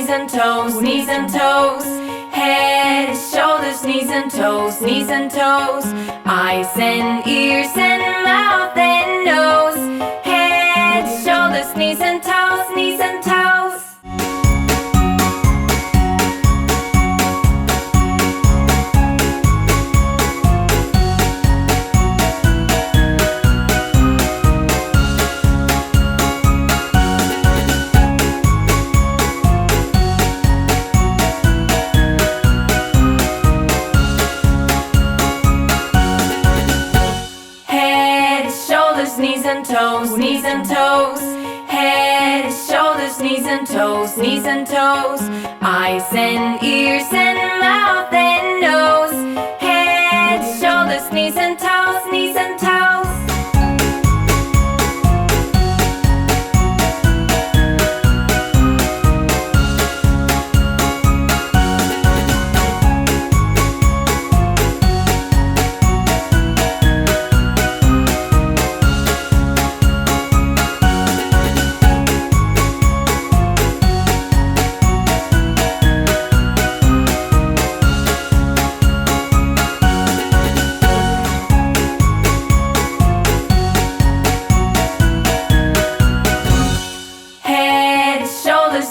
knees and toes, knees and toes. Head, shoulders, knees and toes, knees and toes. Eyes and ears and mouth and nose. Head, shoulders, knees and toes, knees and toes. Knees and toes, knees and toes. Head, shoulders, knees and toes, knees and toes. Eyes and ears and mouth and nose. Head, shoulders, knees and toes, knees and toes.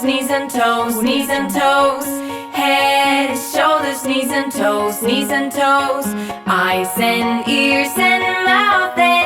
Knees and toes, knees and toes. Head, shoulders, knees and toes, knees and toes. Eyes and ears and mouth and